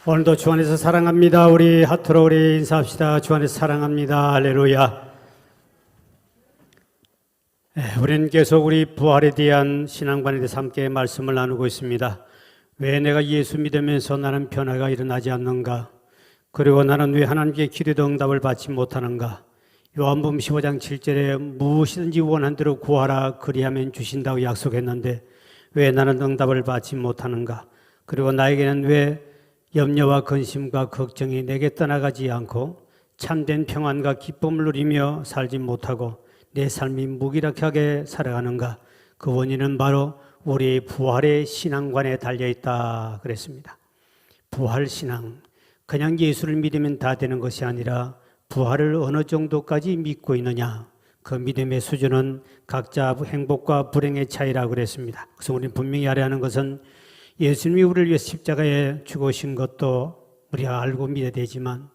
오늘도 주 안에서 사랑합니다. 우리 하트로 우리 인사합시다. 주 안에서 사랑합니다. 할렐루야. 우리는 계속 우리 부활에 대한 신앙관에 대해서 함께 말씀을 나누고 있습니다. 왜 내가 예수 믿으면서 나는 변화가 일어나지 않는가? 그리고 나는 왜 하나님께 기도의 응답을 받지 못하는가? 요한복음 15장 7절에 무엇이든지 원한 대로 구하라 그리하면 주신다고 약속했는데 왜 나는 응답을 받지 못하는가? 그리고 나에게는 왜 염려와 근심과 걱정이 내게 떠나가지 않고 참된 평안과 기쁨을 누리며 살지 못하고 내 삶이 무기력하게 살아가는가? 그 원인은 바로 우리 부활의 신앙관에 달려있다 그랬습니다. 부활신앙, 그냥 예수를 믿으면 다 되는 것이 아니라 부활을 어느 정도까지 믿고 있느냐, 그 믿음의 수준은 각자 행복과 불행의 차이라고 그랬습니다. 그래서 우리는 분명히 알아야 하는 것은 예수님이 우리를 위해 십자가에 죽으신 것도 우리가 알고 믿어야 되지만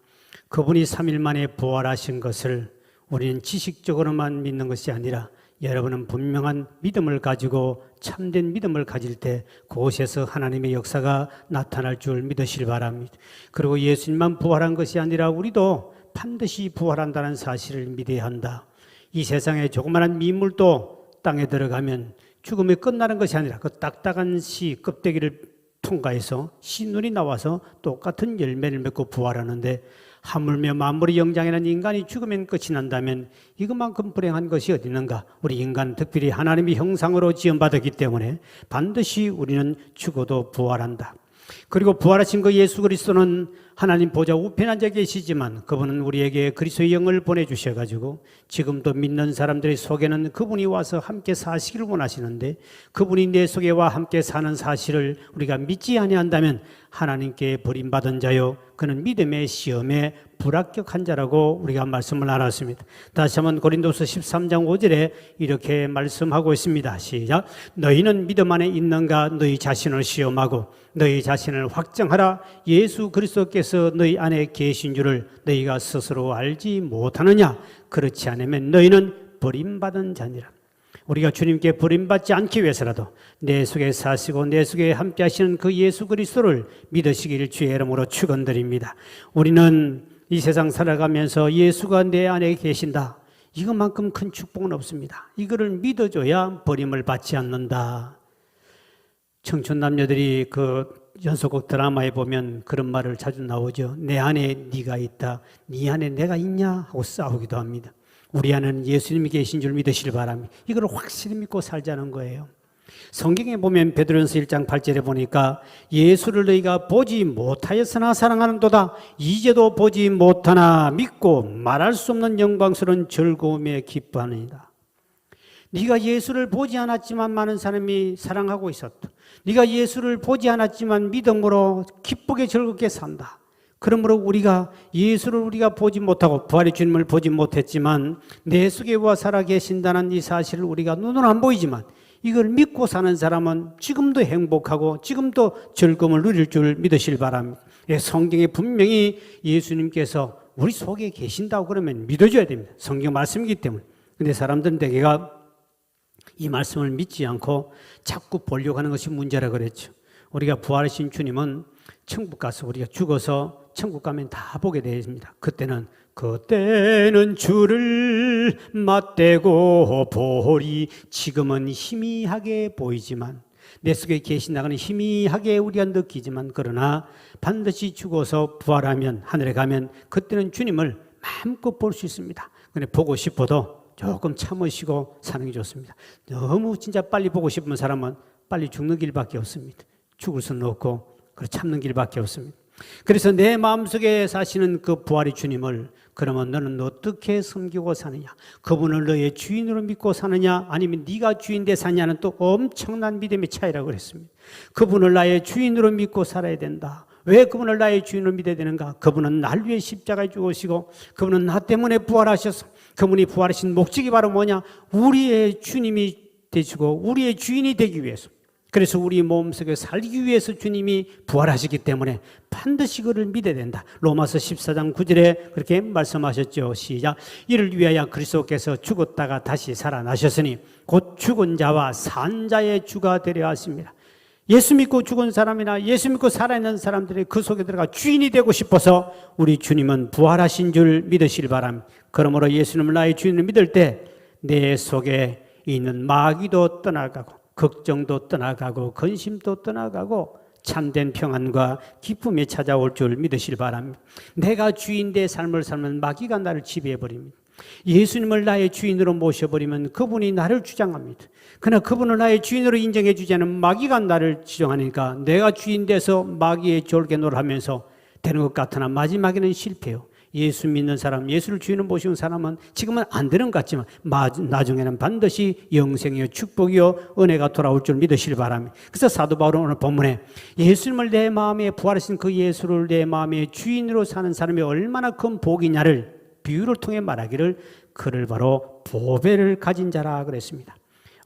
그분이 3일 만에 부활하신 것을 우리는 지식적으로만 믿는 것이 아니라 여러분은 분명한 믿음을 가지고 참된 믿음을 가질 때 그곳에서 하나님의 역사가 나타날 줄 믿으시길 바랍니다. 그리고 예수님만 부활한 것이 아니라 우리도 반드시 부활한다는 사실을 믿어야 한다. 이 세상에 조그마한 미물도 땅에 들어가면 죽음이 끝나는 것이 아니라 그 딱딱한 씨 껍데기를 통과해서 씨눈이 나와서 똑같은 열매를 맺고 부활하는데 하물며 만물의 영장이라는 인간이 죽으면 끝이 난다면 이것만큼 불행한 것이 어디 있는가? 우리 인간은 특별히 하나님의 형상으로 지음받았기 때문에 반드시 우리는 죽어도 부활한다. 그리고 부활하신 그 예수 그리스도는 하나님 보좌 우편에 앉아 계시지만 그분은 우리에게 그리스도의 영을 보내주셔가지고 지금도 믿는 사람들의 속에는 그분이 와서 함께 사시기를 원하시는데 그분이 내 속에 와 함께 사는 사실을 우리가 믿지 아니한다면 하나님께 버림받은 자요 그는 믿음의 시험에 불합격한 자라고 우리가 말씀을 나눴습니다. 다시 한번 고린도서 13장 5절에 이렇게 말씀하고 있습니다. 시작. 너희는 믿음 안에 있는가? 너희 자신을 시험하고 너희 자신을 확정하라. 예수 그리스도께서 너희 안에 계신 줄을 너희가 스스로 알지 못하느냐? 그렇지 않으면 너희는 버림받은 자니라. 우리가 주님께 버림받지 않기 위해서라도 내 속에 사시고 내 속에 함께 하시는 그 예수 그리스도를 믿으시기를 주의 이름으로 축원드립니다. 우리는 이 세상 살아가면서 예수가 내 안에 계신다. 이것만큼 큰 축복은 없습니다. 이거를 믿어줘야 버림을 받지 않는다. 청춘 남녀들이 그 연속극 드라마에 보면 그런 말을 자주 나오죠. 내 안에 네가 있다. 네 안에 내가 있냐? 하고 싸우기도 합니다. 우리 안에는 예수님이 계신 줄 믿으시길 바랍니다. 이걸 확실히 믿고 살자는 거예요. 성경에 보면 베드로전서 1장 8절에 보니까 예수를 너희가 보지 못하였으나 사랑하는도다. 이제도 보지 못하나 믿고 말할 수 없는 영광스러운 즐거움에 기뻐하느니라. 네가 예수를 보지 않았지만 많은 사람이 사랑하고 있었다. 네가 예수를 보지 않았지만 믿음으로 기쁘게 즐겁게 산다. 그러므로 우리가 예수를 우리가 보지 못하고 부활의 주님을 보지 못했지만 내 속에 와 살아 계신다는 이 사실을 우리가 눈으로 안 보이지만 이걸 믿고 사는 사람은 지금도 행복하고 지금도 즐거움을 누릴 줄 믿으실 바랍니다. 성경에 분명히 예수님께서 우리 속에 계신다고 그러면 믿어줘야 됩니다. 성경 말씀이기 때문에. 근데 사람들은 대개가 이 말씀을 믿지 않고 자꾸 보려고 하는 것이 문제라 그랬죠. 우리가 부활하신 주님은 천국 가서 우리가 죽어서 천국 가면 다 보게 됩니다. 그때는 주를 맞대고 보리. 지금은 희미하게 보이지만 내 속에 계신다고는 희미하게 우리가 느끼지만 그러나 반드시 죽어서 부활하면 하늘에 가면 그때는 주님을 마음껏 볼 수 있습니다. 근데 보고 싶어도 조금 참으시고 사는 게 좋습니다. 너무 진짜 빨리 보고 싶은 사람은 빨리 죽는 길밖에 없습니다. 죽을 수는 없고 참는 길밖에 없습니다. 그래서 내 마음속에 사시는 그 부활의 주님을 그러면 너는 어떻게 섬기고 사느냐? 그분을 너의 주인으로 믿고 사느냐? 아니면 네가 주인 돼 사냐는 또 엄청난 믿음의 차이라고 그랬습니다. 그분을 나의 주인으로 믿고 살아야 된다. 왜 그분을 나의 주인으로 믿어야 되는가? 그분은 날 위해 십자가에 죽으시고 그분은 나 때문에 부활하셔서 그분이 부활하신 목적이 바로 뭐냐? 우리의 주님이 되시고 우리의 주인이 되기 위해서. 그래서 우리 몸속에 살기 위해서 주님이 부활하시기 때문에 반드시 그를 믿어야 된다. 로마서 14장 9절에 그렇게 말씀하셨죠. 시작. 이를 위하여 그리스도께서 죽었다가 다시 살아나셨으니 곧 죽은 자와 산 자의 주가 되려 하십니다. 예수 믿고 죽은 사람이나 예수 믿고 살아있는 사람들이 그 속에 들어가 주인이 되고 싶어서 우리 주님은 부활하신 줄 믿으시길 바랍니다. 그러므로 예수님을 나의 주인을 믿을 때 내 속에 있는 마귀도 떠나가고 걱정도 떠나가고 근심도 떠나가고 참된 평안과 기쁨이 찾아올 줄 믿으시길 바랍니다. 내가 주인의 삶을 살면 마귀가 나를 지배해버립니다. 예수님을 나의 주인으로 모셔버리면 그분이 나를 주장합니다. 그러나 그분을 나의 주인으로 인정해 주지 않으면 마귀가 나를 지정하니까 내가 주인 돼서 마귀의 졸개노를 하면서 되는 것 같으나 마지막에는 실패해요. 예수 믿는 사람, 예수를 주인으로 모시는 사람은 지금은 안 되는 것 같지만 나중에는 반드시 영생이요 축복이요 은혜가 돌아올 줄 믿으시길 바랍니다. 그래서 사도 바울은 오늘 본문에 예수님을 내 마음에 부활하신 그 예수를 내 마음의 주인으로 사는 사람이 얼마나 큰 복이냐를 비유를 통해 말하기를 그를 바로 보배를 가진 자라 그랬습니다.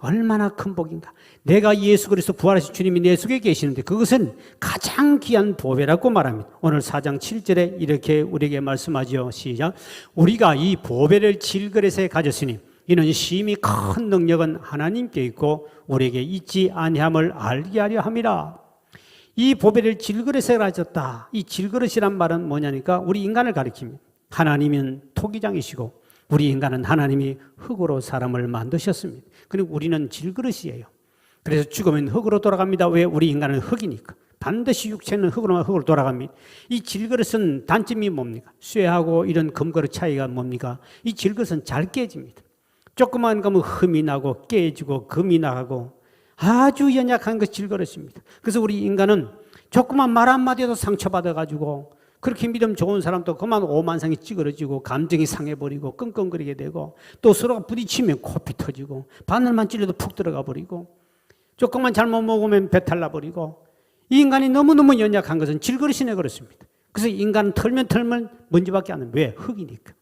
얼마나 큰 복인가. 내가 예수 그리스도 부활하신 주님이 내 속에 계시는데 그것은 가장 귀한 보배라고 말합니다. 오늘 4장 7절에 이렇게 우리에게 말씀하죠. 시작. 우리가 이 보배를 질그릇에 가졌으니 이는 심히 큰 능력은 하나님께 있고 우리에게 있지 아니함을 알게 하려 함이라. 이 보배를 질그릇에 가졌다. 이 질그릇이란 말은 뭐냐니까 우리 인간을 가리킵니다. 하나님은 토기장이시고 우리 인간은 하나님이 흙으로 사람을 만드셨습니다. 그리고 우리는 질그릇이에요. 그래서 죽으면 흙으로 돌아갑니다. 왜? 우리 인간은 흙이니까. 반드시 육체는 흙으로 돌아갑니다. 이 질그릇은 단점이 뭡니까? 쇠하고 이런 금그릇 차이가 뭡니까? 이 질그릇은 잘 깨집니다. 조그만 거면 흠이 나고 깨지고 금이 나가고 아주 연약한 그 질그릇입니다. 그래서 우리 인간은 조그만 말 한마디도 상처받아가지고 그렇게 믿음 좋은 사람도 그만 오만상이 찌그러지고 감정이 상해버리고 끙끙거리게 되고 또 서로가 부딪히면 코피 터지고 바늘만 찔려도 푹 들어가 버리고 조금만 잘못 먹으면 배탈 나버리고 이 인간이 너무너무 연약한 것은 질그릇이네 그렇습니다. 그래서 인간은 털면 먼지밖에 안 나요. 왜? 흙이니까.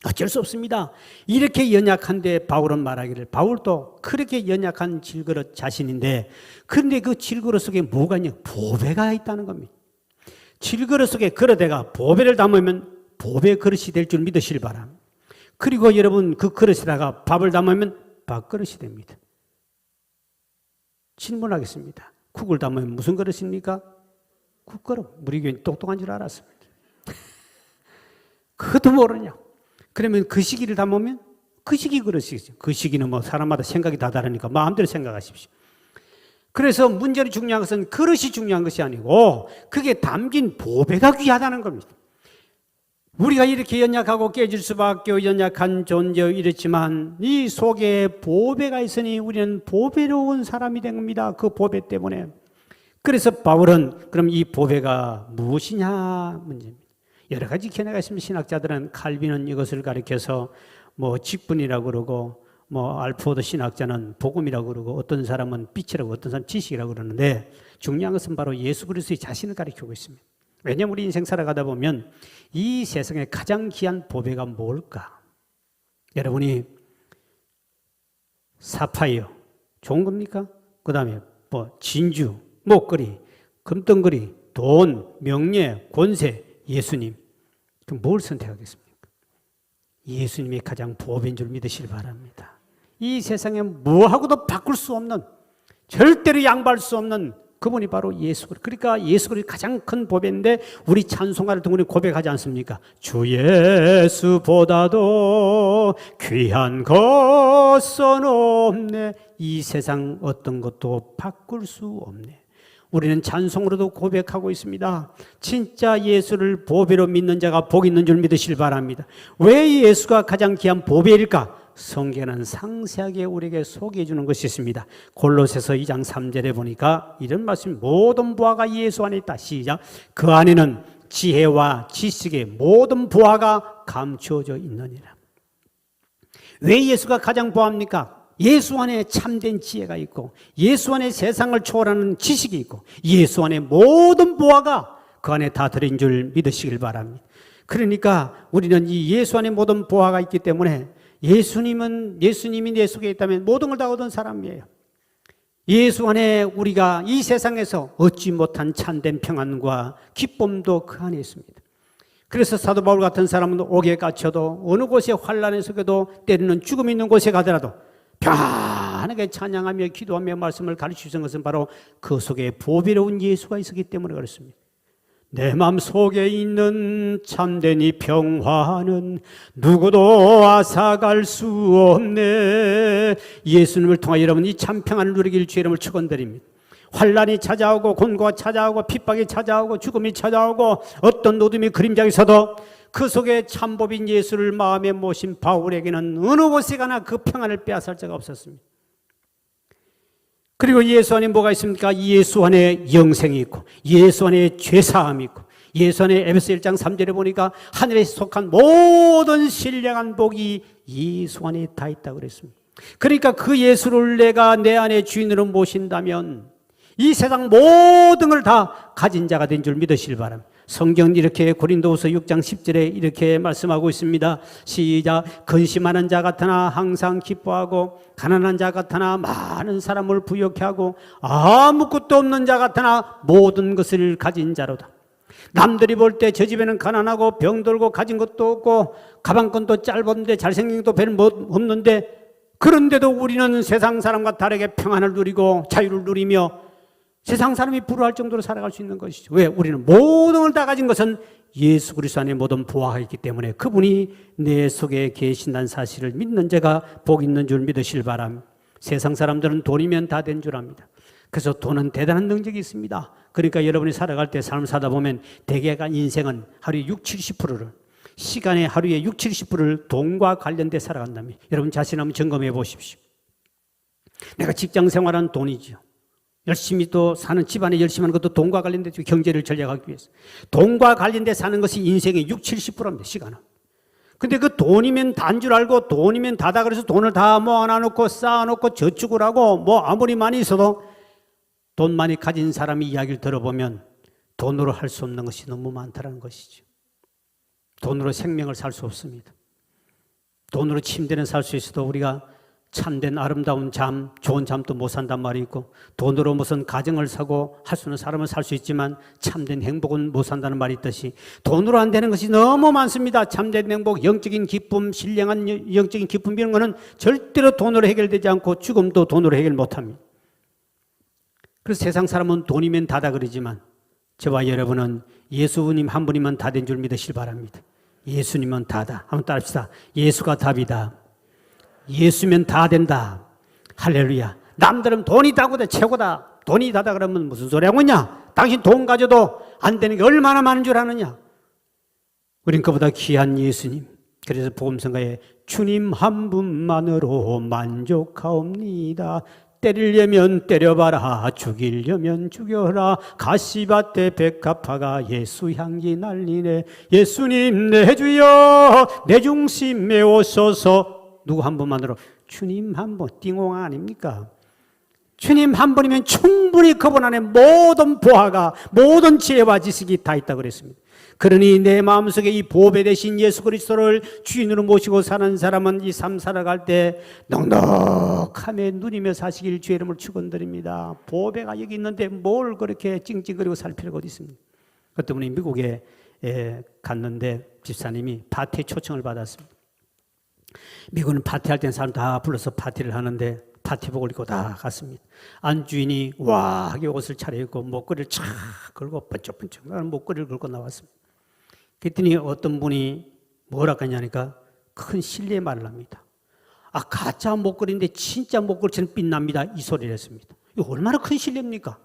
어쩔 수 없습니다. 이렇게 연약한데 바울은 말하기를 바울도 그렇게 연약한 질그릇 자신인데 그런데 그 질그릇 속에 뭐가 있냐? 보배가 있다는 겁니다. 질그릇 속에 그릇에가 보배를 담으면 보배 그릇이 될 줄 믿으시길 바랍니다. 그리고 여러분 그 그릇에다가 밥을 담으면 밥그릇이 됩니다. 질문하겠습니다. 국을 담으면 무슨 그릇입니까? 국그릇. 우리 교회는 똑똑한 줄 알았습니다. 그것도 모르냐. 그러면 그 시기를 담으면 그 시기 그릇이겠죠. 그 시기는 뭐 사람마다 생각이 다 다르니까 마음대로 생각하십시오. 그래서 문제는 중요한 것은 그릇이 중요한 것이 아니고 그게 담긴 보배가 귀하다는 겁니다. 우리가 이렇게 연약하고 깨질 수밖에 연약한 존재요 이랬지만 이 속에 보배가 있으니 우리는 보배로운 사람이 된 겁니다. 그 보배 때문에. 그래서 바울은 그럼 이 보배가 무엇이냐 문제입니다. 여러 가지 견해가 있습니다. 신학자들은 칼빈은 이것을 가리켜서 뭐 직분이라고 그러고 뭐 알포드 신학자는 복음이라고 그러고 어떤 사람은 빛이라고 어떤 사람은 지식이라고 그러는데 중요한 것은 바로 예수 그리스도의 자신을 가리키고 있습니다. 왜냐하면 우리 인생 살아가다 보면 이 세상에 가장 귀한 보배가 뭘까? 여러분이 사파이어 좋은 겁니까? 그 다음에 뭐 진주, 목걸이, 금덩거리, 돈, 명예, 권세, 예수님. 그럼 뭘 선택하겠습니까? 예수님이 가장 보배인 줄 믿으시길 바랍니다. 이 세상에 뭐하고도 바꿀 수 없는 절대로 양보할 수 없는 그분이 바로 예수 그리스도. 그러니까 예수 그리스도 가장 큰 보배인데 우리 찬송가를 통해 고백하지 않습니까? 주 예수보다도 귀한 것은 없네. 이 세상 어떤 것도 바꿀 수 없네. 우리는 찬송으로도 고백하고 있습니다. 진짜 예수를 보배로 믿는 자가 복 있는 줄 믿으시길 바랍니다. 왜 예수가 가장 귀한 보배일까? 성경은 상세하게 우리에게 소개해 주는 것이 있습니다. 골로새서 2장 3절에 보니까 이런 말씀, 모든 부하가 예수 안에 있다. 시작. 그 안에는 지혜와 지식의 모든 부하가 감추어져 있느니라. 왜 예수가 가장 부합니까? 예수 안에 참된 지혜가 있고 예수 안에 세상을 초월하는 지식이 있고 예수 안에 모든 부하가 그 안에 다 들어있는 줄 믿으시길 바랍니다. 그러니까 우리는 이 예수 안에 모든 부하가 있기 때문에 예수님이 내 속에 있다면 모든 걸 다 얻은 사람이에요. 예수 안에 우리가 이 세상에서 얻지 못한 참된 평안과 기쁨도 그 안에 있습니다. 그래서 사도 바울 같은 사람은 옥에 갇혀도 어느 곳에 환난에 속에도 때로는 죽음이 있는 곳에 가더라도 환하게 찬양하며 기도하며 말씀을 가르치신 것은 바로 그 속에 보배로운 예수가 있었기 때문에 그렇습니다. 내 마음 속에 있는 참된 이 평화는 누구도 앗아갈 수 없네. 예수님을 통하여 여러분 이 참 평안을 누리길 주의 이름을 축원드립니다. 환난이 찾아오고 곤고가 찾아오고 핍박이 찾아오고 죽음이 찾아오고 어떤 어둠이 그림자에 서도 그 속에 참법인 예수를 마음에 모신 바울에게는 어느 곳에 가나 그 평안을 빼앗을 자가 없었습니다. 그리고 예수 안에 뭐가 있습니까? 예수 안에 영생이 있고 예수 안에 죄사함이 있고 예수 안에 에베소 1장 3절에 보니까 하늘에 속한 모든 신령한 복이 예수 안에 다 있다고 그랬습니다. 그러니까 그 예수를 내가 내 안에 주인으로 모신다면 이 세상 모든 걸 다 가진 자가 된 줄 믿으시길 바랍니다. 성경은 이렇게 고린도후서 6장 10절에 이렇게 말씀하고 있습니다. 시작. 근심하는 자 같으나 항상 기뻐하고 가난한 자 같으나 많은 사람을 부욕해 하고 아무것도 없는 자 같으나 모든 것을 가진 자로다. 남들이 볼 때 저 집에는 가난하고 병들고 가진 것도 없고 가방끈도 짧은데 잘생긴 것도 별로 없는데 그런데도 우리는 세상 사람과 다르게 평안을 누리고 자유를 누리며 세상 사람이 부러워할 정도로 살아갈 수 있는 것이죠. 왜? 우리는 모든 걸 다 가진 것은 예수 그리스도 안에 모든 보화가 있기 때문에 그분이 내 속에 계신다는 사실을 믿는 자가 복 있는 줄 믿으시길 바랍니다. 세상 사람들은 돈이면 다 된 줄 압니다. 그래서 돈은 대단한 능력이 있습니다. 그러니까 여러분이 살아갈 때 삶을 사다 보면 대개가 인생은 하루에 60, 70%를 시간의 하루에 60, 70%를 돈과 관련돼 살아간다면 여러분 자신 한번 점검해 보십시오. 내가 직장 생활하는 돈이죠. 열심히 또 사는 집안에 열심히 하는 것도 돈과 관련된 경제를 전략하기 위해서 돈과 관련돼 사는 것이 인생의 60, 70%입니다. 시간은. 근데 그 돈이면 다인 줄 알고 돈이면 다다 그래서 돈을 다 모아놓고 쌓아놓고 저축을 하고 뭐 아무리 많이 있어도 돈 많이 가진 사람이 이야기를 들어보면 돈으로 할 수 없는 것이 너무 많다는 것이죠. 돈으로 생명을 살 수 없습니다. 돈으로 침대는 살 수 있어도 우리가 참된 아름다운 잠, 좋은 잠도 못 산단 말이 있고 돈으로 무슨 가정을 사고 할 수 있는 사람은 살 수 있지만 참된 행복은 못 산다는 말이 있듯이 돈으로 안 되는 것이 너무 많습니다. 참된 행복, 영적인 기쁨, 신령한 영적인 기쁨 이런 거는 절대로 돈으로 해결되지 않고 죽음도 돈으로 해결 못합니다. 그래서 세상 사람은 돈이면 다다 그러지만 저와 여러분은 예수님 한 분이면 다 된 줄 믿으시길 바랍니다. 예수님은 다다. 한번 따라합시다. 예수가 답이다. 예수면 다 된다. 할렐루야. 남들은 돈이 다고다 최고다. 돈이 다다 그러면 무슨 소리 하고 있냐? 당신 돈 가져도 안 되는 게 얼마나 많은 줄 아느냐? 우린 그보다 귀한 예수님. 그래서 복음성가에 주님 한 분만으로 만족하옵니다. 때리려면 때려봐라 죽이려면 죽여라 가시밭에 백합화가 예수 향기 날리네. 예수님 내 주여 내 중심에 오소서. 누구 한 분만으로? 주님 한 분. 띵홍 아닙니까? 주님 한 분이면 충분히 그분 안에 모든 보화가 모든 지혜와 지식이 다 있다고 그랬습니다. 그러니 내 마음속에 이 보배 되신 예수 그리스도를 주인으로 모시고 사는 사람은 이 삶 살아갈 때 넉넉함에 누리며 사시길 주의 이름을 축원드립니다. 보배가 여기 있는데 뭘 그렇게 찡찡거리고 살 필요가 어디 있습니까? 그 때문에 미국에 갔는데 집사님이 파티에 초청을 받았습니다. 미국은 파티할 때는 사람 다 불러서 파티를 하는데 파티복을 입고 다 갔습니다. 안주인이 와하게 옷을 차려입고 목걸이를 착 걸고 번쩍번쩍 나는 목걸이를 걸고 나왔습니다. 그랬더니 어떤 분이 뭐라 하냐니까 큰 신뢰의 말을 합니다. 아 가짜 목걸이인데 진짜 목걸이처럼 빛납니다. 이 소리를 했습니다. 이거 얼마나 큰 신뢰입니까?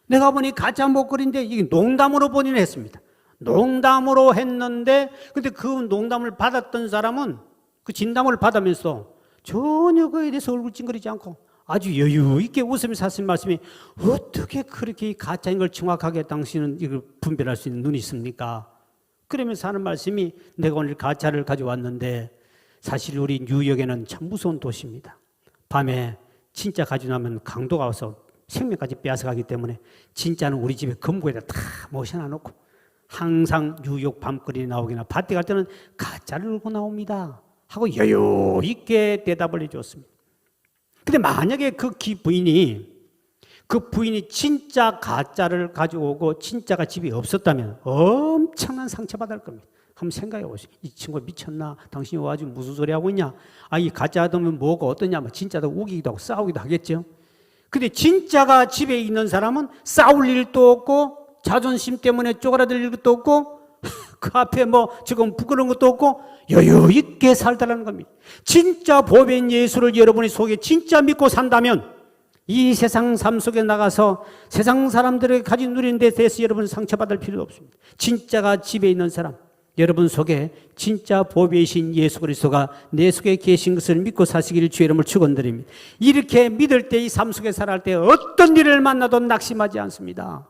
내가 보니 가짜 목걸이인데 이게 농담으로 본인은 했습니다. 농담으로 했는데 근데 그 농담을 받았던 사람은 그 진담을 받으면서 전혀 그에 대해서 얼굴 찡그리지 않고 아주 여유 있게 웃으면서 하신 말씀이 어떻게 그렇게 가짜인 걸 정확하게 당신은 이걸 분별할 수 있는 눈이 있습니까? 그러면서 하는 말씀이 내가 오늘 가짜를 가져왔는데 사실 우리 뉴욕에는 참 무서운 도시입니다. 밤에 진짜 가져나면 강도가 와서 생명까지 빼앗아가기 때문에 진짜는 우리 집에 금고에다 다 모셔놔놓고 항상 뉴욕 밤거리 나오기나 밭에 갈 때는 가짜를 들고 나옵니다. 하고 여유 있게 대답을 해줬습니다. 근데 만약에 그 부인이 진짜 가짜를 가져오고 진짜가 집에 없었다면 엄청난 상처받을 겁니다. 한번 생각해 보세요. 이 친구 미쳤나? 당신이 와가지고 무슨 소리 하고 있냐? 이 가짜하면 뭐가 어떠냐? 진짜다 우기기도 하고 싸우기도 하겠죠. 근데 진짜가 집에 있는 사람은 싸울 일도 없고 자존심 때문에 쪼그라들 일도 없고 그 앞에 지금 부끄러운 것도 없고 여유 있게 살다라는 겁니다. 진짜 보배인 예수를 여러분의 속에 진짜 믿고 산다면 이 세상 삶 속에 나가서 세상 사람들에게 가진 누리는 데 대해서 여러분 상처받을 필요도 없습니다. 진짜가 집에 있는 사람, 여러분 속에 진짜 보배이신 예수 그리스도가 내 속에 계신 것을 믿고 사시기를 주의 이름으로 축원드립니다. 이렇게 믿을 때 이 삶 속에 살아갈 때 어떤 일을 만나도 낙심하지 않습니다.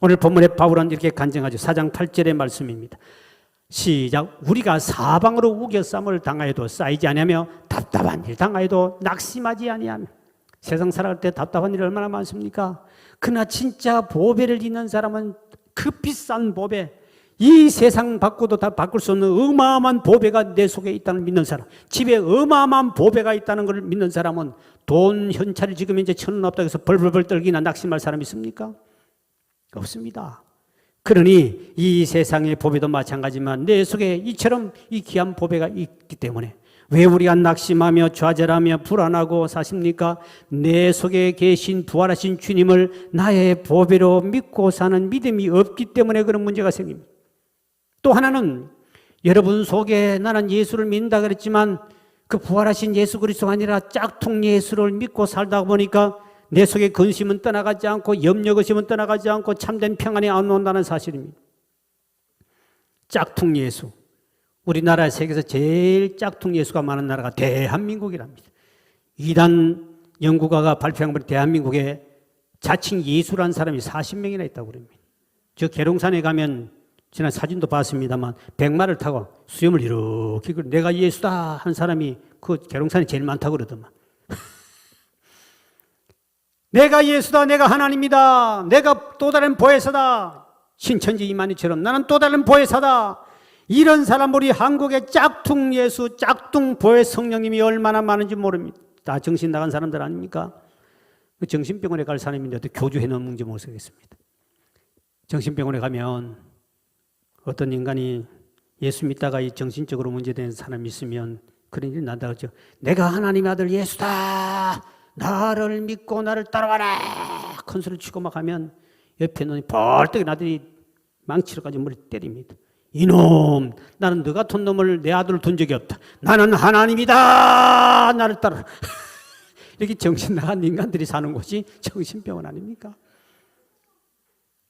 오늘 본문에 바울은 이렇게 간증하죠. 4장 8절의 말씀입니다. 시작. 우리가 사방으로 우겨쌈을 당하여도 쌓이지 아니하며 답답한 일 당하여도 낙심하지 아니하며. 세상 살아갈 때 답답한 일이 얼마나 많습니까? 그러나 진짜 보배를 잇는 사람은 그 비싼 보배, 이 세상 바꿔도 다 바꿀 수 없는 어마어마한 보배가 내 속에 있다는 믿는 사람, 집에 어마어마한 보배가 있다는 걸 믿는 사람은 돈 현찰이 지금 이제 1,000원 없다고 해서 벌벌벌 떨기나 낙심할 사람이 있습니까? 없습니다. 그러니 이 세상의 보배도 마찬가지지만 내 속에 이처럼 이 귀한 보배가 있기 때문에 왜 우리가 낙심하며 좌절하며 불안하고 사십니까? 내 속에 계신 부활하신 주님을 나의 보배로 믿고 사는 믿음이 없기 때문에 그런 문제가 생깁니다. 또 하나는 여러분 속에 나는 예수를 믿는다 그랬지만 그 부활하신 예수 그리스도가 아니라 짝퉁 예수를 믿고 살다 보니까 내 속에 근심은 떠나가지 않고 염려의심은 떠나가지 않고 참된 평안이 안 온다는 사실입니다. 짝퉁 예수. 우리나라 세계에서 제일 짝퉁 예수가 많은 나라가 대한민국이랍니다. 이단 연구가가 발표한 것 대한민국에 자칭 예수라는 사람이 40명이나 있다고 그럽니다. 저 계룡산에 가면 지난 사진도 봤습니다만 백마를 타고 수염을 이렇게 내가 예수다 한 사람이 그 계룡산에 제일 많다고 그러더만. 내가 예수다, 내가 하나님이다, 내가 또 다른 보혜사다, 신천지 이만희처럼 나는 또 다른 보혜사다. 이런 사람 우리 한국의 짝퉁 예수, 짝퉁 보혜 성령님이 얼마나 많은지 모릅니다. 다 정신 나간 사람들 아닙니까? 정신병원에 갈 사람인데 어떻게 교주해 놓는지 모르겠습니다. 정신병원에 가면 어떤 인간이 예수 믿다가 이 정신적으로 문제된 사람이 있으면 그런 일이 난다 그러죠. 내가 하나님의 아들 예수다, 나를 믿고 나를 따라와라 큰 소리를 치고 막 하면 옆에 놈이 벌떡 나들이 망치로까지 머리 때립니다. 이놈, 나는 너 같은 놈을 내 아들을 둔 적이 없다. 나는 하나님이다, 나를 따라. 이렇게 정신 나간 인간들이 사는 곳이 정신병원 아닙니까?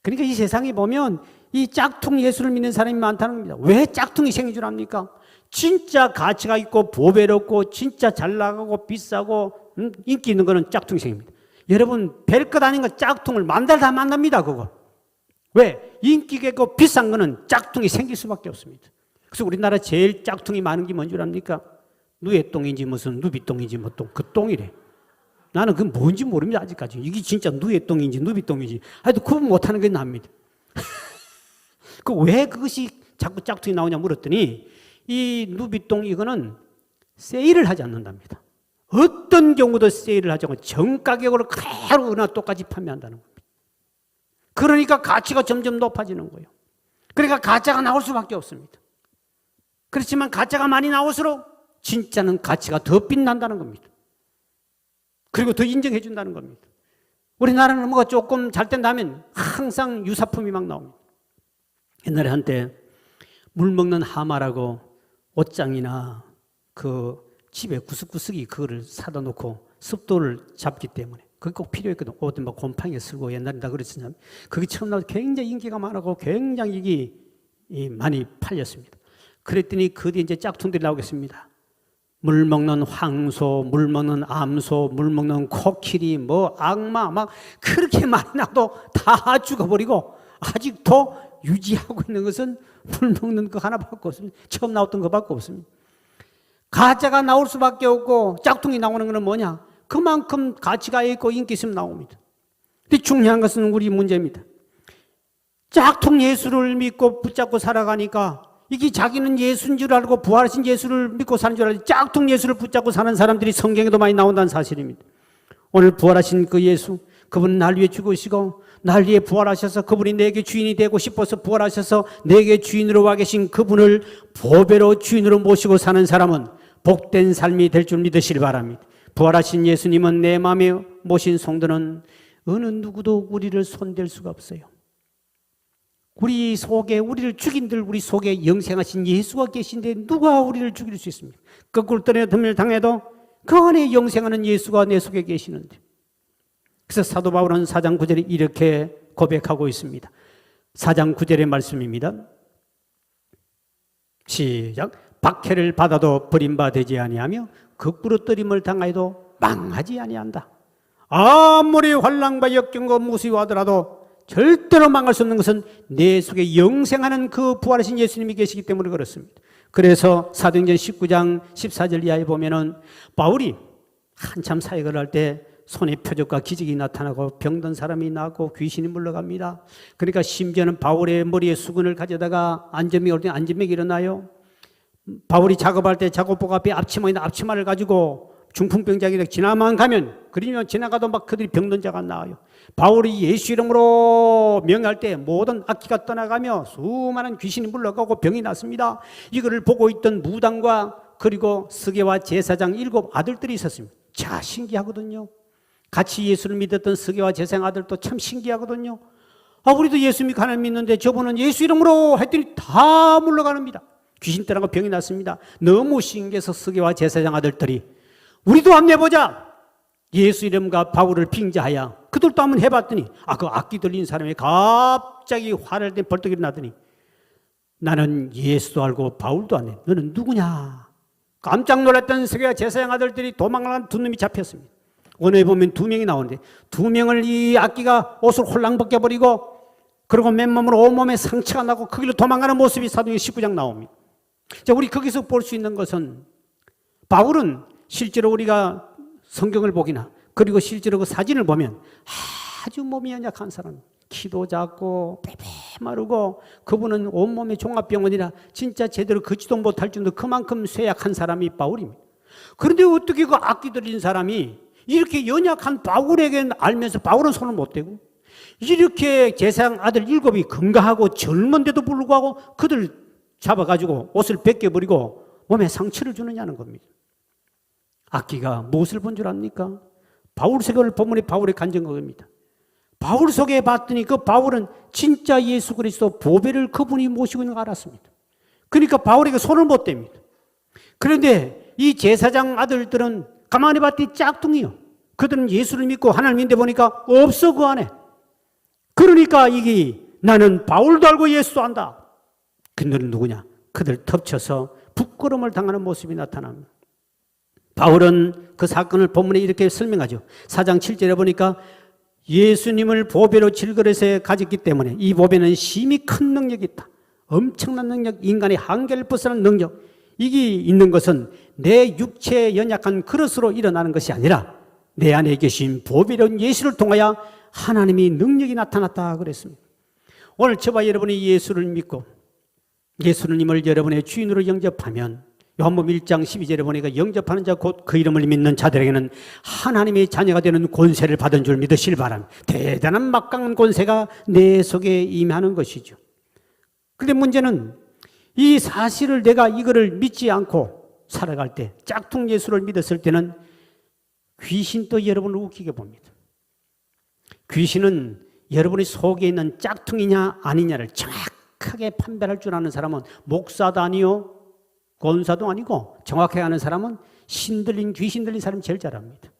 그러니까 이 세상에 보면 이 짝퉁 예수를 믿는 사람이 많다는 겁니다. 왜 짝퉁이 생긴 줄 압니까? 진짜 가치가 있고 보배롭고 진짜 잘 나가고 비싸고 인기 있는 거는 짝퉁이 생깁니다. 여러분 별 것 아닌 거 짝퉁을 만들다 만납니다. 그거. 왜? 인기가 있고 비싼 거는 짝퉁이 생길 수밖에 없습니다. 그래서 우리나라 제일 짝퉁이 많은 게 뭔 줄 압니까? 누에똥인지 무슨 누비똥인지 뭐 똥, 그 똥이래. 나는 그건 뭔지 모릅니다. 아직까지. 이게 진짜 누에똥인지 누비똥인지 하여튼 구분 못하는 게 납니다. 그 왜 그것이 자꾸 짝퉁이 나오냐 물었더니 이 누비똥 이거는 세일을 하지 않는답니다. 어떤 경우도 세일을 하지 않고 정가격으로 그대로 어느 똑같이 판매한다는 겁니다. 그러니까 가치가 점점 높아지는 거예요. 그러니까 가짜가 나올 수밖에 없습니다. 그렇지만 가짜가 많이 나올수록 진짜는 가치가 더 빛난다는 겁니다. 그리고 더 인정해 준다는 겁니다. 우리나라는 뭐가 조금 잘 된다면 항상 유사품이 막 나옵니다. 옛날에 한때 물 먹는 하마라고 옷장이나 그 집에 구석구석이 그거를 사다 놓고 습도를 잡기 때문에 그게 꼭 필요했거든. 어떤 뭐 곰팡이가 쓸고 옛날에 다 그랬었냐면 그게 처음 나와서 굉장히 인기가 많았고 굉장히 이게 많이 팔렸습니다. 그랬더니 그 뒤에 이제 짝퉁들이 나오겠습니다. 물 먹는 황소, 물 먹는 암소, 물 먹는 코끼리, 뭐 악마 막 그렇게 많이 나도 다 죽어버리고 아직도 유지하고 있는 것은 물 먹는 거 하나밖에 없습니다. 처음 나왔던 것밖에 없습니다. 가짜가 나올 수밖에 없고 짝퉁이 나오는 것은 뭐냐? 그만큼 가치가 있고 인기 있으면 나옵니다. 근데 중요한 것은 우리 문제입니다. 짝퉁 예수를 믿고 붙잡고 살아가니까 이게 자기는 예수인 줄 알고 부활하신 예수를 믿고 사는 줄 알고 짝퉁 예수를 붙잡고 사는 사람들이 성경에도 많이 나온다는 사실입니다. 오늘 부활하신 그 예수, 그분은 날 위해 죽으시고 날 위해 부활하셔서 그분이 내게 주인이 되고 싶어서 부활하셔서 내게 주인으로 와 계신 그분을 보배로 주인으로 모시고 사는 사람은 복된 삶이 될 줄 믿으시길 바랍니다. 부활하신 예수님은 내 마음에 모신 성도는 어느 누구도 우리를 손댈 수가 없어요. 우리 속에 우리를 죽인들 우리 속에 영생하신 예수가 계신데 누가 우리를 죽일 수 있습니까? 거꾸로 떨어짐을 당해도 그 안에 영생하는 예수가 내 속에 계시는데, 그래서 사도 바울은 4장 9절에 이렇게 고백하고 있습니다. 4장 9절의 말씀입니다. 시작. 박해를 받아도 버림받지 아니하며 거꾸로 떨림을 당하여도 망하지 아니한다. 아무리 환난과 역경과 무시와 하더라도 절대로 망할 수 없는 것은 내 속에 영생하는 그 부활하신 예수님이 계시기 때문에 그렇습니다. 그래서 사도행전 19장 14절 이하에 보면은 바울이 한참 사역을 할 때 손에 표적과 기적이 나타나고 병든 사람이 나고 귀신이 물러갑니다. 그러니까 심지어는 바울의 머리에 수건을 가져다가 안전맥이 올 때 안전맥이 일어나요. 바울이 작업할 때 작업복 앞에 앞치마를 가지고 중풍병자에게 지나만 가면, 그러면 지나가도 막 그들이 병든 자가 나와요. 바울이 예수 이름으로 명할 때 모든 악기가 떠나가며 수많은 귀신이 물러가고 병이 났습니다. 이거를 보고 있던 무당과 그리고 스게와 제사장 7 아들들이 있었습니다. 자, 신기하거든요. 같이 예수를 믿었던 스게와 제사장 아들도 참 신기하거든요. 우리도 예수 믿고 하나님 믿는데 저분은 예수 이름으로 했더니 다 물러가랍니다. 귀신 떠나고 병이 났습니다. 너무 신기해서 스게와 제사장 아들들이 우리도 한번 해보자. 예수 이름과 바울을 빙자하여 그들도 한번 해봤더니 그 악기 들린 사람이 갑자기 화를 내 벌떡 일어나더니 나는 예수도 알고 바울도 안 해. 너는 누구냐? 깜짝 놀랐던 스게와 제사장 아들들이 도망간 두 놈이 잡혔습니다. 오늘 보면 2명이 나오는데 2명을 이 악기가 옷을 홀랑 벗겨버리고 그리고 맨몸으로 온몸에 상처가 나고 그 길로 도망가는 모습이 사도행전 19장 나옵니다. 자, 우리 거기서 볼 수 있는 것은 바울은 실제로 우리가 성경을 보기나 그리고 실제로 그 사진을 보면 아주 몸이 연약한 사람, 키도 작고 베베 마르고 그분은 온몸에 종합병원이라 진짜 제대로 걷지도 못할 정도 그만큼 쇠약한 사람이 바울입니다. 그런데 어떻게 그 악기 들린 사람이 이렇게 연약한 바울에게 알면서 바울은 손을 못 대고 이렇게 제사장 아들 7이 건강하고 젊은데도 불구하고 그들 잡아가지고 옷을 벗겨버리고 몸에 상처를 주느냐는 겁니다. 악기가 무엇을 본 줄 압니까? 바울 속을 보면 바울의 간증거입니다. 바울 속에 봤더니 그 바울은 진짜 예수 그리스도 보배를 그분이 모시고 있는 걸 알았습니다. 그러니까 바울에게 손을 못 댑니다. 그런데 이 제사장 아들들은 가만히 봤더니 짝퉁이요. 그들은 예수를 믿고 하나님 믿는데 보니까 없어 그 안에. 그러니까 이게 나는 바울도 알고 예수도 안다. 그들은 누구냐? 그들 덮쳐서 부끄러움을 당하는 모습이 나타납니다. 바울은 그 사건을 본문에 이렇게 설명하죠. 4장 7절에 보니까 예수님을 보배로 질그릇에 가졌기 때문에 이 보배는 심히 큰 능력이 있다. 엄청난 능력, 인간의 한계를 벗어난 능력. 이게 있는 것은 내 육체의 연약한 그릇으로 일어나는 것이 아니라 내 안에 계신 보배로운 예수를 통하여 하나님이 능력이 나타났다 그랬습니다. 오늘 저와 여러분이 예수를 믿고 예수님을 여러분의 주인으로 영접하면 요한복음 1장 12절에 보니까 영접하는 자 곧 그 이름을 믿는 자들에게는 하나님의 자녀가 되는 권세를 받은 줄 믿으시길 바랍니다. 대단한 막강한 권세가 내 속에 임하는 것이죠. 그런데 문제는 이 사실을 내가 이거를 믿지 않고 살아갈 때 짝퉁 예수를 믿었을 때는 귀신도 여러분을 웃기게 봅니다. 귀신은 여러분의 속에 있는 짝퉁이냐 아니냐를 정확하게 판별할 줄 아는 사람은 목사도 아니요 권사도 아니고 정확하게 아는 사람은 귀신 들린 사람이 제일 잘합니다.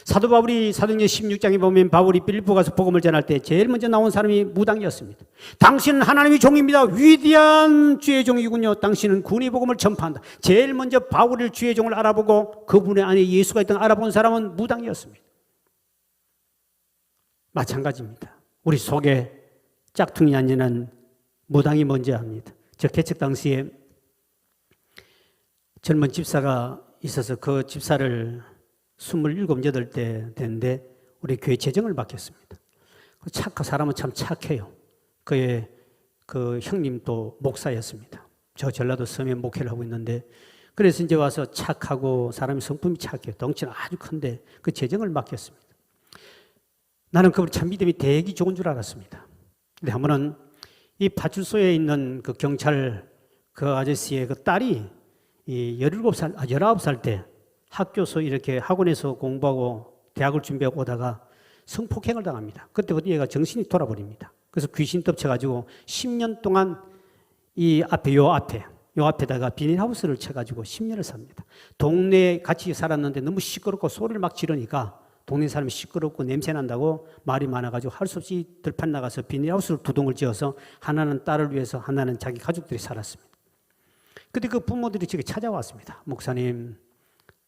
사도 바울이 사도행전 16장에 보면 바울이 빌립보 가서 복음을 전할 때 제일 먼저 나온 사람이 무당이었습니다. 당신은 하나님의 종입니다. 위대한 주의 종이군요. 당신은 군의 복음을 전파한다. 제일 먼저 바울을 주의 종을 알아보고 그분의 안에 예수가 있던 알아본 사람은 무당이었습니다. 마찬가지입니다. 우리 속에 짝퉁이 아니는 무당이 뭔지 압니다. 저 개척 당시에 젊은 집사가 있어서 그 집사를 27, 8대 됐는데 우리 교회 재정을 맡겼습니다. 사람은 참 착해요. 그의 그 형님도 목사였습니다. 저 전라도 섬에 목회를 하고 있는데 그래서 이제 와서 착하고 사람의 성품이 착해요. 덩치는 아주 큰데 그 재정을 맡겼습니다. 나는 그분 참 믿음이 되게 좋은 줄 알았습니다. 근데 한 번은 이 파출소에 있는 그 경찰 그 아저씨의 그 딸이 이 17살, 19살 때 학교에서 이렇게 학원에서 공부하고 대학을 준비하고 오다가 성폭행을 당합니다. 그때부터 얘가 정신이 돌아버립니다. 그래서 귀신 덮쳐가지고 10년 동안 요 앞에다가 비닐하우스를 쳐가지고 10년을 삽니다. 동네에 같이 살았는데 너무 시끄럽고 소리를 막 지르니까 동네 사람이 시끄럽고 냄새 난다고 말이 많아가지고 할 수 없이 들판 나가서 비닐하우스를 두 동을 지어서 하나는 딸을 위해서 하나는 자기 가족들이 살았습니다. 그때 그 부모들이 저기 찾아왔습니다. 목사님,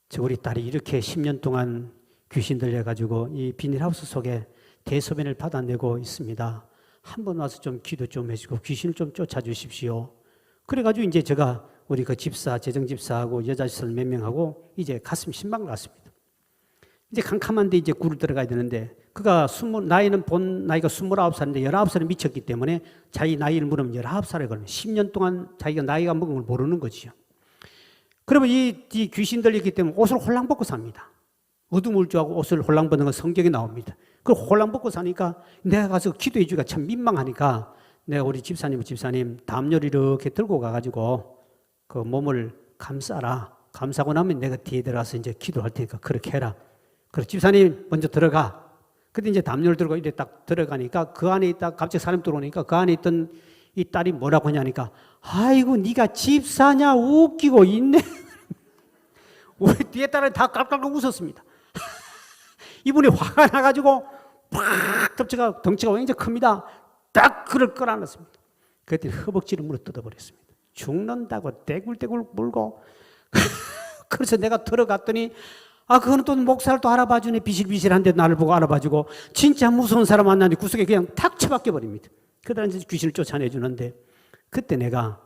저 우리 딸이 이렇게 10년 동안 귀신 들려가지고 이 비닐하우스 속에 대소변을 받아내고 있습니다. 한번 와서 좀 기도 좀 해주고 귀신을 좀 쫓아주십시오. 그래가지고 이제 제가 우리 그 집사, 재정집사하고 여자집사 몇 명하고 이제 가슴 신방 갔습니다. 이제 캄캄한데 이제 굴을 들어가야 되는데 그가 본 나이가 29살인데 19살에 미쳤기 때문에 자기 나이를 물으면 19살에 걸면 10년 동안 자기가 나이가 먹은 걸 모르는 거지요. 그러면 이 귀신 들리기 때문에 옷을 홀랑 벗고 삽니다. 어둠을 좋아하고 옷을 홀랑 벗는 건 성경에 나옵니다. 그걸 홀랑 벗고 사니까 내가 가서 기도해 주기가 참 민망하니까 내가 우리 집사님 담요를 이렇게 들고 가가지고 그 몸을 감싸라. 감싸고 나면 내가 뒤에 들어가서 이제 기도할 테니까 그렇게 해라. 그래, 집사님 먼저 들어가. 근데 이제 담요를 들고 이렇게 딱 들어가니까 그 안에 있다 갑자기 사람 들어오니까 그 안에 있던 이 딸이 뭐라고 하냐니까 아이고 네가 집사냐 웃기고 있네. 우리 뒤에 딸은 다 깔깔깔 웃었습니다. 이분이 화가 나가지고 팍 덮쳐가 덩치가 굉장히 큽니다. 딱 그를 끌어안았습니다. 그때 허벅지를 물어 뜯어버렸습니다. 죽는다고 떼굴떼굴 물고 그래서 내가 들어갔더니 그거는 또 목사를 또 알아봐주네. 비실비실한데 나를 보고 알아봐주고 진짜 무서운 사람 만나니 구석에 그냥 탁 쳐박혀 버립니다. 그러다 이제 귀신을 쫓아내주는데 그때 내가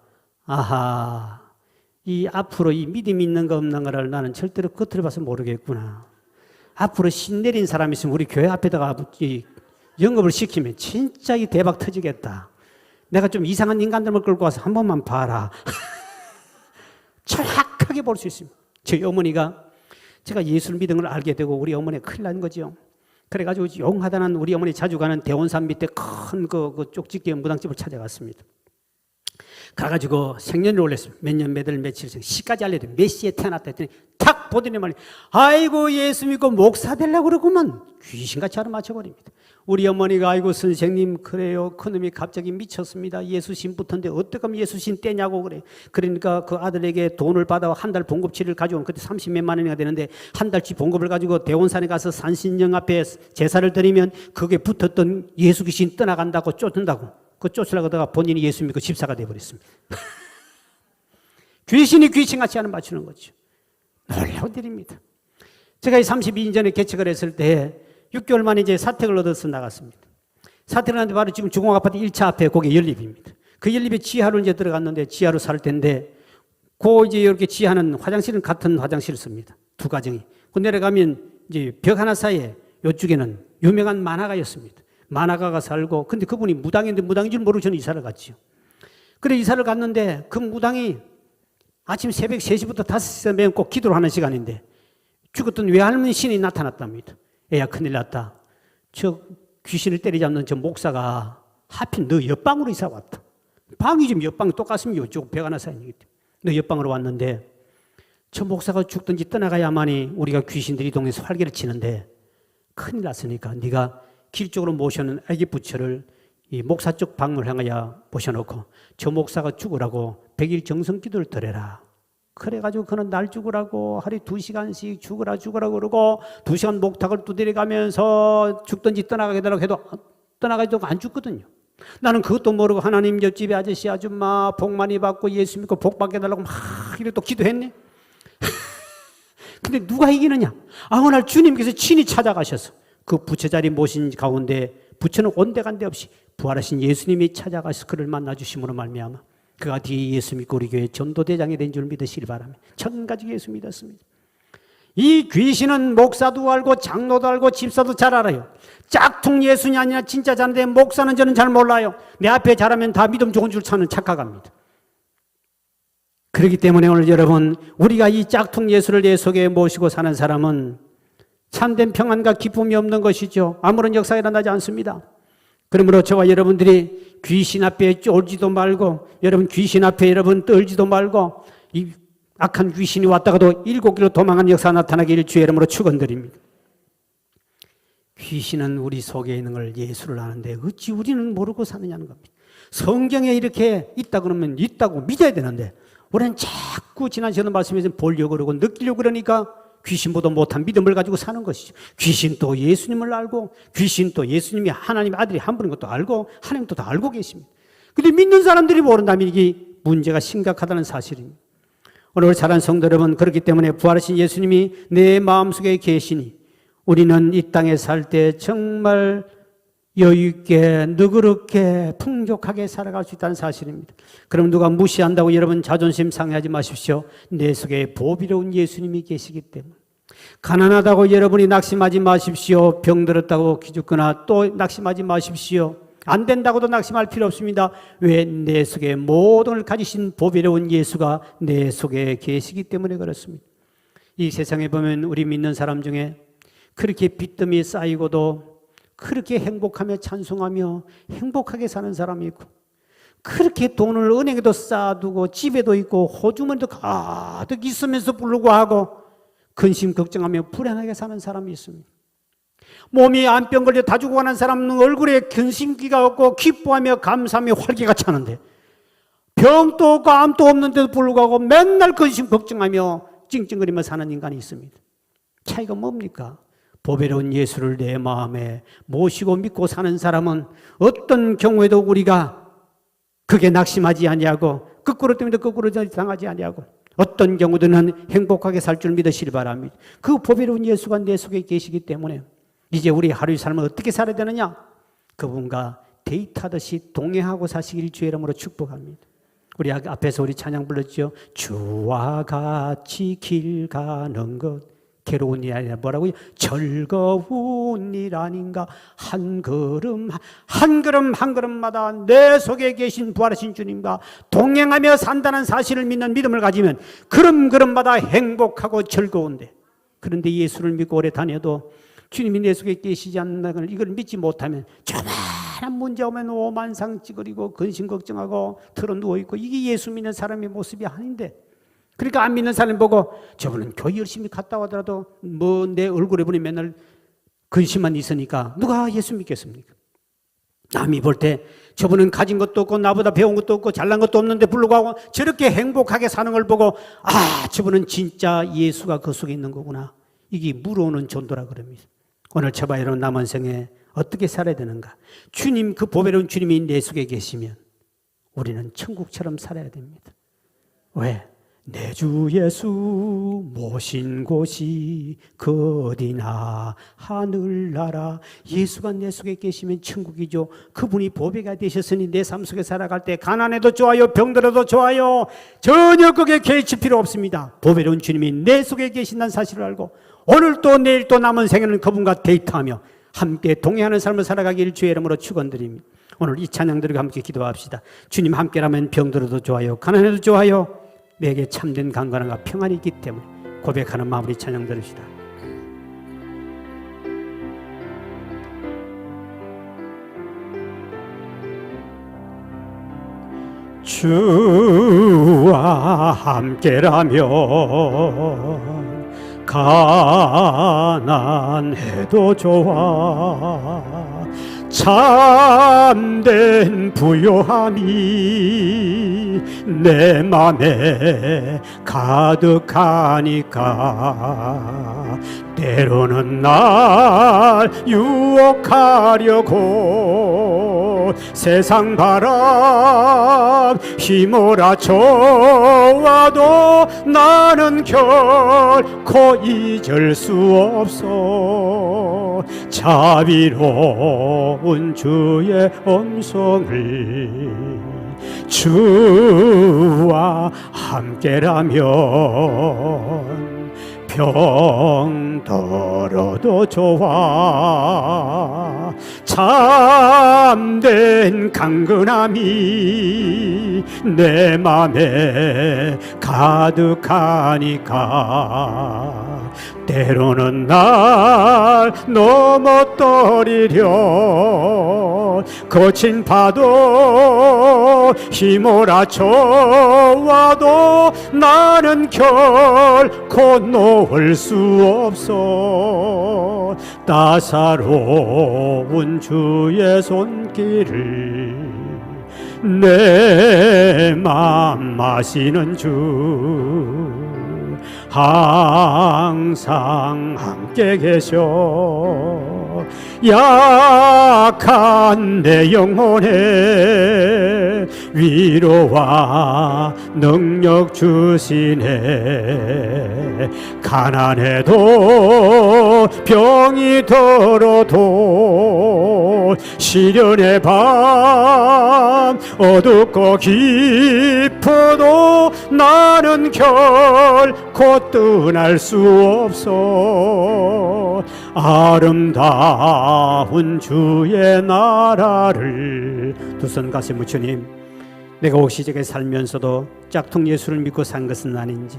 이 앞으로 이 믿음이 있는 거 없는 거를 나는 절대로 겉으로 봐서 모르겠구나. 앞으로 신 내린 사람이 있으면 우리 교회 앞에다가 영업을 시키면 진짜 이 대박 터지겠다. 내가 좀 이상한 인간들을 끌고 와서 한 번만 봐라. 정확하게 볼 수 있습니다. 저희 어머니가 제가 예수를 믿은 걸 알게 되고 우리 어머니가 큰일 난 거죠. 그래가지고 용하다는 우리 어머니 자주 가는 대원산 밑에 큰 그 쪽집게 무당집을 찾아갔습니다. 가가지고 생년을 올렸습니다. 몇 년, 몇 월, 며칠, 시까지 알려드려요. 몇 시에 태어났다 했더니 탁 보더니 말이 아이고 예수 믿고 목사 되려고 그러구만. 귀신같이 알아맞혀버립니다. 우리 어머니가 아이고 선생님 그래요. 그놈이 갑자기 미쳤습니다. 예수신 붙었는데 어떻게 하면 예수신 떼냐고 그래. 그러니까 그 아들에게 돈을 받아 한 달 봉급치를 가지고 그때 30몇만 원이나 되는데 한 달치 봉급을 가지고 대원산에 가서 산신령 앞에 제사를 드리면 그게 붙었던 예수 귀신 떠나간다고 쫓는다고. 그 쫓으려고 하다가 본인이 예수 믿고 집사가 되어버렸습니다. 귀신이 귀신같이 하는 맞추는 거죠. 놀라운 일입니다. 제가 32년 전에 개척을 했을 때 6개월 만에 이제 사택을 얻어서 나갔습니다. 사택을 하는데 바로 지금 주공아파트 1차 앞에 거기 연립입니다. 그 연립에 지하로 이제 들어갔는데 지하로 살 텐데 그 이제 이렇게 지하는 화장실은 같은 화장실을 씁니다. 두 가정이. 그 내려가면 이제 벽 하나 사이에 이쪽에는 유명한 만화가였습니다. 만화가가 살고 근데 그분이 무당인데 무당인 줄 모르고 저는 이사를 갔지요. 그래 이사를 갔는데 그 무당이 아침 새벽 3시부터 5시 매일 꼭 기도를 하는 시간인데 죽었던 외할머니 신이 나타났답니다. 애야 큰일 났다. 저 귀신을 때리잡는 저 목사가 하필 너 옆방으로 이사 왔다. 방이 좀 옆방 똑같으면 이쪽 벽 하나 사이니까 너 옆방으로 왔는데 저 목사가 죽든지 떠나가야만이 우리가 귀신들이 동네에서 활개를 치는데 큰일 났으니까 네가 길 쪽으로 모셔놓은 애기 부처를 이 목사 쪽 방을 향하여 모셔놓고 저 목사가 죽으라고 100일 정성 기도를 드려라. 그래가지고 그는 날 죽으라고 하루에 2시간씩 죽으라고 그러고 2시간 목탁을 두드려가면서 죽든지 떠나가겠다고 해도 떠나가지도 안 죽거든요. 나는 그것도 모르고 하나님 옆집에 아저씨 아줌마 복 많이 받고 예수 믿고 복 받게 해달라고 막 이래 또 기도했네. 근데 누가 이기느냐? 어느 날 주님께서 친히 찾아가셔서 그 부처 자리 모신 가운데 부처는 온데간데 없이 부활하신 예수님이 찾아가서 그를 만나주심으로 말미암아 그가 뒤에 예수 믿고 우리 교회 전도대장이 된 줄 믿으시기 바랍니다. 천가지 예수 믿었습니다. 이 귀신은 목사도 알고 장로도 알고 집사도 잘 알아요. 짝퉁 예수냐 아니냐 진짜 자는데 목사는 저는 잘 몰라요. 내 앞에 잘하면 다 믿음 좋은 줄 찾는 착각합니다. 그렇기 때문에 오늘 여러분 우리가 이 짝퉁 예수를 내 속에 모시고 사는 사람은 참된 평안과 기쁨이 없는 것이죠. 아무런 역사가 일어나지 않습니다. 그러므로 저와 여러분들이 귀신 앞에 쫄지도 말고, 여러분 귀신 앞에 여러분 떨지도 말고, 이 악한 귀신이 왔다가도 7길로 도망하는 역사가 나타나기를 주의 이름으로 축원드립니다. 귀신은 우리 속에 있는 걸 예수를 아는데 어찌 우리는 모르고 사느냐는 겁니다. 성경에 이렇게 있다 그러면 있다고 믿어야 되는데 우리는 자꾸 지난 시간 말씀에서 보려고 그러고 느끼려고 그러니까 귀신보다 못한 믿음을 가지고 사는 것이죠. 귀신 또 예수님을 알고, 귀신 또 예수님이 하나님의 아들이 한 분인 것도 알고, 하나님도 다 알고 계십니다. 그런데 믿는 사람들이 모른다면 이게 문제가 심각하다는 사실입니다. 오늘 자란 성도 여러분, 그렇기 때문에 부활하신 예수님이 내 마음속에 계시니 우리는 이 땅에 살 때 정말 여유있게 너그럽게 풍족하게 살아갈 수 있다는 사실입니다. 그럼 누가 무시한다고 여러분 자존심 상해하지 마십시오. 내 속에 보비로운 예수님이 계시기 때문에. 가난하다고 여러분이 낙심하지 마십시오. 병들었다고 기죽거나 또 낙심하지 마십시오. 안 된다고도 낙심할 필요 없습니다. 왜? 내 속에 모든 걸 가지신 보배로운 예수가 내 속에 계시기 때문에 그렇습니다. 이 세상에 보면 우리 믿는 사람 중에 그렇게 빚더미 쌓이고도 그렇게 행복하며 찬송하며 행복하게 사는 사람이 있고, 그렇게 돈을 은행에도 쌓아두고 집에도 있고 호주머니도 가득 있으면서 불구하고 근심 걱정하며 불안하게 사는 사람이 있습니다. 몸이 암병 걸려 다 죽어가는 사람은 얼굴에 근심기가 없고 기뻐하며 감사하며 활기가 차는데, 병도 없고 암도 없는데도 불구하고 맨날 근심 걱정하며 찡찡거리며 사는 인간이 있습니다. 차이가 뭡니까? 보배로운 예수를 내 마음에 모시고 믿고 사는 사람은 어떤 경우에도 우리가 그게 낙심하지 아니하고 거꾸로 때문에 거꾸로 당하지 아니하고 어떤 경우든 행복하게 살 줄 믿으시기 바랍니다. 그 보배로운 예수가 내 속에 계시기 때문에 이제 우리 하루의 삶을 어떻게 살아야 되느냐? 그분과 데이트하듯이 동행하고 사시길 주의 이름으로 축복합니다. 우리 앞에서 우리 찬양 불렀죠. 주와 같이 길 가는 것 괴로운 일 아니라 뭐라고요? 즐거운 일 아닌가. 한 걸음 한 걸음마다 내 속에 계신 부활하신 주님과 동행하며 산다는 사실을 믿는 믿음을 가지면 걸음걸음마다 행복하고 즐거운데, 그런데 예수를 믿고 오래 다녀도 주님이 내 속에 계시지 않는 걸 이걸 믿지 못하면 조그마한 문제 오면 오만상 찌그리고 근심 걱정하고 털어 누워있고, 이게 예수 믿는 사람의 모습이 아닌데, 그러니까 안 믿는 사람 보고 저분은 교회 열심히 갔다 오더라도 뭐 내 얼굴에 보니 맨날 근심만 있으니까 누가 예수 믿겠습니까? 남이 볼 때 저분은 가진 것도 없고 나보다 배운 것도 없고 잘난 것도 없는데 불구하고 저렇게 행복하게 사는 걸 보고, 아, 저분은 진짜 예수가 그 속에 있는 거구나. 이게 물어오는 전도라 그럽니다. 오늘 저와 여러분 남은 생에 어떻게 살아야 되는가? 주님, 그 보배로운 주님이 내 속에 계시면 우리는 천국처럼 살아야 됩니다. 왜? 내 주 예수 모신 곳이 그 어디나 하늘나라. 예수가 내 속에 계시면 천국이죠. 그분이 보배가 되셨으니 내 삶 속에 살아갈 때 가난해도 좋아요, 병들어도 좋아요, 전혀 그게 개의치 필요 없습니다. 보배로운 주님이 내 속에 계신다는 사실을 알고 오늘 또 내일 또 남은 생에는 그분과 데이트하며 함께 동행하는 삶을 살아가기를 주의 이름으로 축원드립니다. 오늘 이 찬양 드리고 함께 기도합시다. 주님 함께라면 병들어도 좋아요, 가난해도 좋아요, 내게 참된 강건함과 평안이 있기 때문에 고백하는 마무리 찬양 들읍시다. 주와 함께라면 가난해도 좋아, 참된 부요함이 내 맘에 가득하니까 때로는 날 유혹하려고 세상 바람 휘몰아쳐와도 나는 결코 잊을 수 없어. 자비로운 주의 음성을 주와 함께라면 병들어도 좋아, 참된 강건함이 내 맘에 가득하니까 때로는 날 넘어뜨리려 거친 파도 휘몰아쳐와도 나는 결코 놓을 수 없어. 따사로운 주의 손길을 내 맘 마시는 주 항상 함께 계셔. 약한 내 영혼에 위로와 능력 주시네. 가난해도 병이 들어도 시련의 밤 어둡고 깊어도 나는 결코 떠날 수 없어. 아름다운 주의 나라를 두 손 가슴 묻히님, 내가 혹시 저게 살면서도 짝퉁 예수를 믿고 산 것은 아닌지,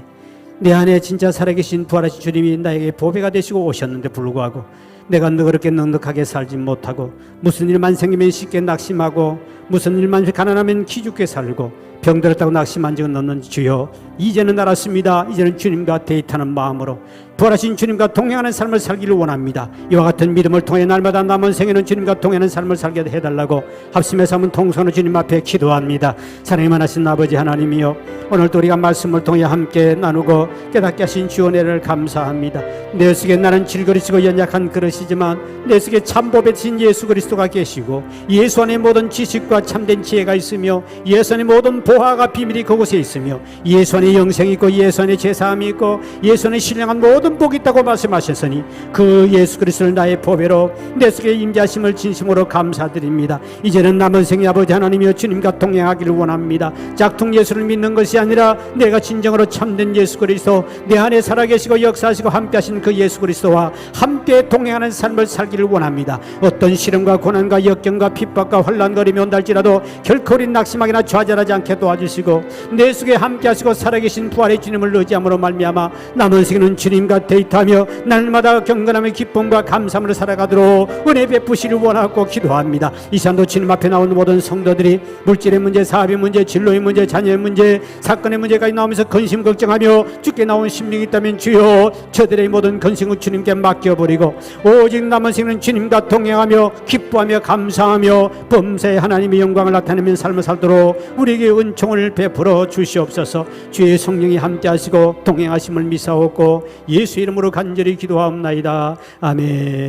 내 안에 진짜 살아계신 부활하신 주님이 나에게 보배가 되시고 오셨는데 불구하고 내가 그렇게 넉넉하게 살지 못하고, 무슨 일만 생기면 쉽게 낙심하고, 무슨 일만 가난하면 기죽게 살고, 병들었다고 낙심한 적은 없는지 주여 이제는 알았습니다. 이제는 주님과 데이트하는 마음으로 부활하신 주님과 동행하는 삶을 살기를 원합니다. 이와 같은 믿음을 통해 날마다 남은 생에는 주님과 동행하는 삶을 살게 해달라고 합심해서 한번 통성으로 주님 앞에 기도합니다. 사랑이 많으신 아버지 하나님이여, 오늘도 우리가 말씀을 통해 함께 나누고 깨닫게 하신 주의 은혜를 감사합니다. 내 속에 나는 질그릇이고 연약한 그릇이지만 내 속에 참보배 되신 예수 그리스도가 계시고, 예수 안에 모든 지식과 참된 지혜가 있으며, 예수 안에 모든 보화가 비밀이 그곳에 있으며, 예수 안에 영생이 있고, 예수 안에 제사함이 있고, 예수 안에 신령한 모든 복이 있다고 말씀하셨으니 그 예수 그리스도를 나의 보배로 내 속에 임재하심을 진심으로 감사드립니다. 이제는 남은 생에 아버지 하나님이여 주님과 동행하기를 원합니다. 짝퉁 예수를 믿는 것이 아니라 내가 진정으로 참된 예수 그리스도, 내 안에 살아계시고 역사하시고 함께하신 그 예수 그리스도와 함께 동행하는 삶을 살기를 원합니다. 어떤 시련과 고난과 역경과 핍박과 혼란거림이 온달지라도 결코 우리 낙심하기나 좌절하지 않게 도와주시고, 내 속에 함께하시고 살아계신 부활의 주님을 의지함으로 말미암아 남은 생에는 주님과 데이트하며 날마다 경건함의 기쁨과 감사함으로 살아가도록 은혜 베푸시를 원하고 기도합니다. 이 시간도 주님 앞에 나오는 모든 성도들이 물질의 문제, 사업의 문제, 진로의 문제, 자녀의 문제, 사건의 문제까지 나오면서 근심 걱정하며 죽게 나온 심령이 있다면 주여 저들의 모든 근심을 주님께 맡겨버리고 오직 남은 생에는 주님과 동행하며 기뻐하며 감사하며 범사에 하나님의 영광을 나타내는 삶을 살도록 우리에게 은총을 베풀어 주시옵소서. 주의 성령이 함께하시고 동행하심을 미사옵고 예수 이름으로 간절히 기도하옵나이다. 아멘.